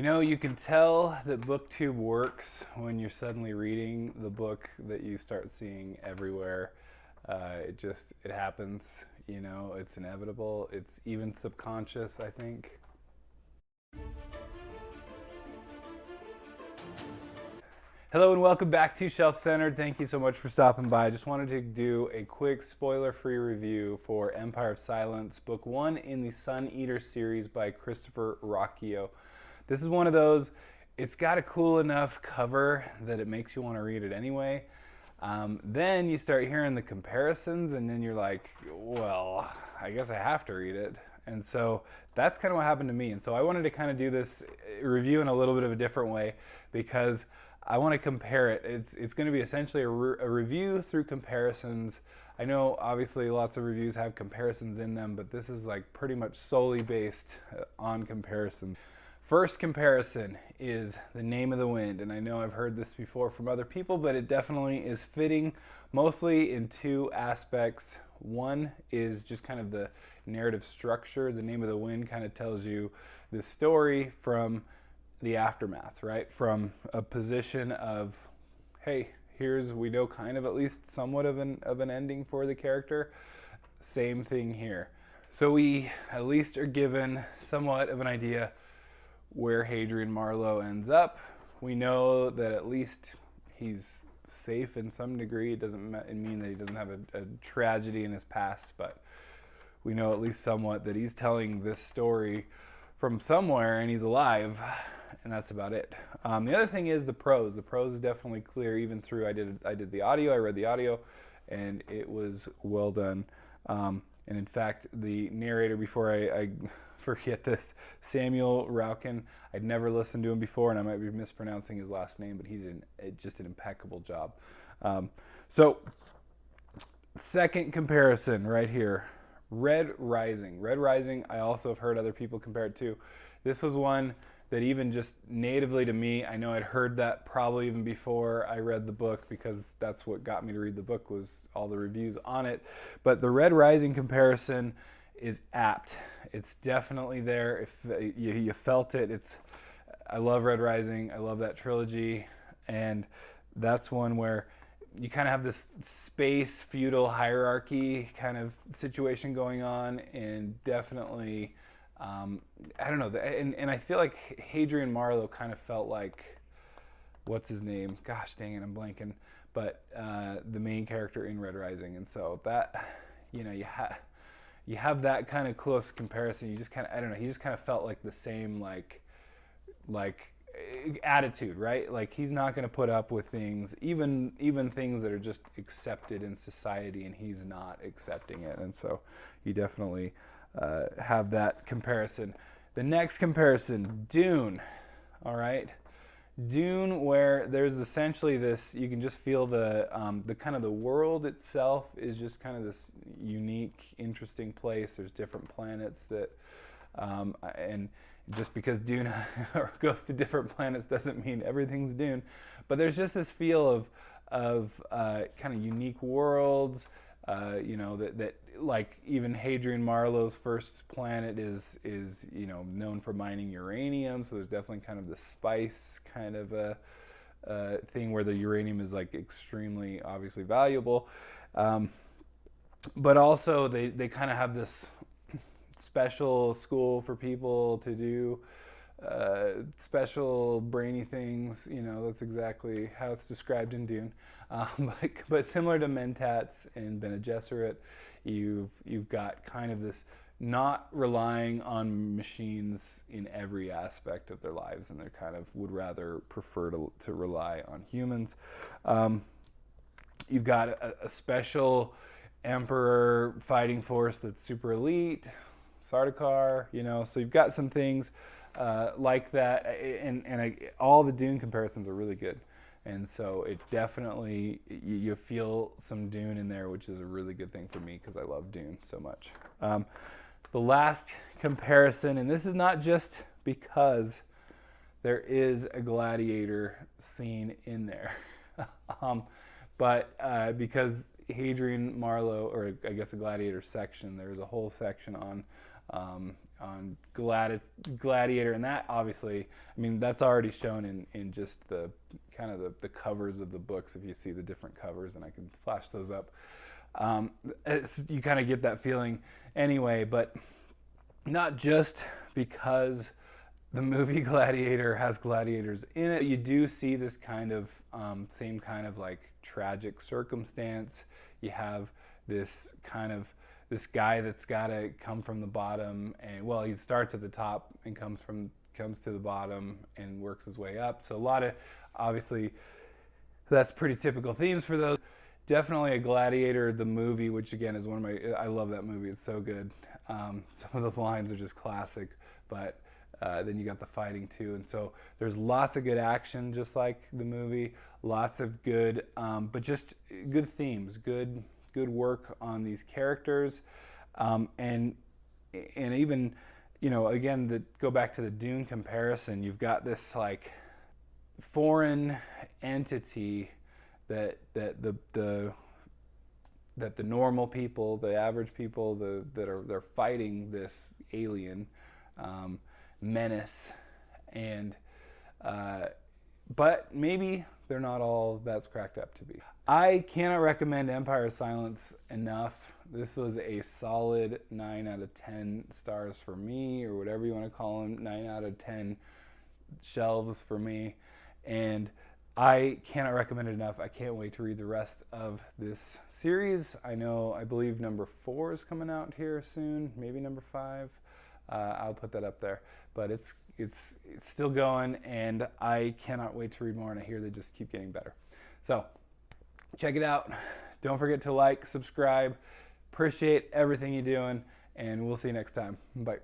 You know, you can tell that BookTube works when you're suddenly reading the book that you start seeing everywhere. It happens, you know, it's inevitable. It's even subconscious, I think. Hello and welcome back to Shelf Centered. Thank you so much for stopping by. I just wanted to do a quick spoiler-free review for Empire of Silence, book 1 in the Sun Eater series by Christopher Rocchio. This is one of those, it's got a cool enough cover that it makes you want to read it anyway. Then you start hearing the comparisons and then you're like, well, I guess I have to read it. And so that's kind of what happened to me. And so I wanted to kind of do this review in a little bit of a different way because I want to compare it. It's going to be essentially a review through comparisons. I know obviously lots of reviews have comparisons in them, but this is like pretty much solely based on comparison. First comparison is The Name of the Wind, and I know I've heard this before from other people, but it definitely is fitting mostly in two aspects. One is just kind of the narrative structure. The Name of the Wind kind of tells you the story from the aftermath, right? From a position of, hey, we know kind of at least somewhat of an ending for the character. Same thing here. So we at least are given somewhat of an idea where Hadrian Marlowe ends up. We know that at least he's safe in some degree. It doesn't mean that he doesn't have a tragedy in his past, but we know at least somewhat that he's telling this story from somewhere and he's alive, and that's about it. The other thing is the prose. The prose is definitely clear even through, I did the audio, I read the audio, and it was well done. And in fact, the narrator, before I forget this, Samuel Raukin, I'd never listened to him before, and I might be mispronouncing his last name, but he did just an impeccable job. So, second comparison right here, Red Rising. Red Rising, I also have heard other people compare it to. This was one that even just natively to me, I know I'd heard that probably even before I read the book, because that's what got me to read the book, was all the reviews on it. But the Red Rising comparison is apt. It's definitely there. If you felt it, I love Red Rising. I love that trilogy, and that's one where you kind of have this space feudal hierarchy kind of situation going on, and definitely, I don't know, and I feel like Hadrian Marlowe kind of felt like, what's his name? Gosh dang it, I'm blanking. But the main character in Red Rising, and so that, you know, you have that kind of close comparison. You just kind of, I don't know, he just kind of felt like the same like attitude, right? Like he's not going to put up with things, even things that are just accepted in society, and he's not accepting it. And so you definitely have that comparison. The next comparison, Dune. All right, Dune, where there's essentially this, you can just feel the kind of the world itself is just kind of this unique, interesting place. There's different planets that, and just because Dune goes to different planets doesn't mean everything's Dune, but there's just this feel of kind of unique worlds. You know, that like even Hadrian Marlowe's first planet is you know, known for mining uranium, so there's definitely kind of the spice kind of a thing where the uranium is like extremely obviously valuable, but also they kind of have this special school for people to do special brainy things. You know, that's exactly how it's described in Dune. But similar to Mentats and Bene Gesserit, you've got kind of this not relying on machines in every aspect of their lives, and they kind of would rather prefer to rely on humans. You've got a special emperor fighting force that's super elite, Sardaukar, you know, so you've got some things like that, and all the Dune comparisons are really good. And so it definitely, you feel some Dune in there, which is a really good thing for me because I love Dune so much. The last comparison, and this is not just because there is a Gladiator scene in there, but because Hadrian Marlowe, or I guess a Gladiator section, there's a whole section on Gladiator, and that obviously, I mean, that's already shown in just the kind of the covers of the books. If you see the different covers, and I can flash those up, you kind of get that feeling anyway. But not just because the movie Gladiator has gladiators in it, you do see this kind of same kind of like tragic circumstance. You have this guy that's got to come from the bottom, and well, he starts at the top and comes to the bottom and works his way up. So a lot of, obviously, that's pretty typical themes for those. Definitely a Gladiator, the movie, which again is one of my, I love that movie. It's so good. Some of those lines are just classic, but then you got the fighting too. And so there's lots of good action, just like the movie, lots of good, but just good themes, good work on these characters. And even, you know, again, go back to the Dune comparison, you've got this like foreign entity that the normal people, the average people, they're fighting this alien menace, and but maybe they're not all that's cracked up to be. I cannot recommend Empire of Silence enough. This was a solid 9 out of 10 stars for me, or whatever you want to call them, 9 out of 10 shelves for me, and I cannot recommend it enough. I can't wait to read the rest of this series. I believe number 4 is coming out here soon, maybe number 5. I'll put that up there, but it's still going, and I cannot wait to read more, and I hear they just keep getting better. So check it out. Don't forget to like, subscribe. Appreciate everything you're doing, and we'll see you next time. Bye.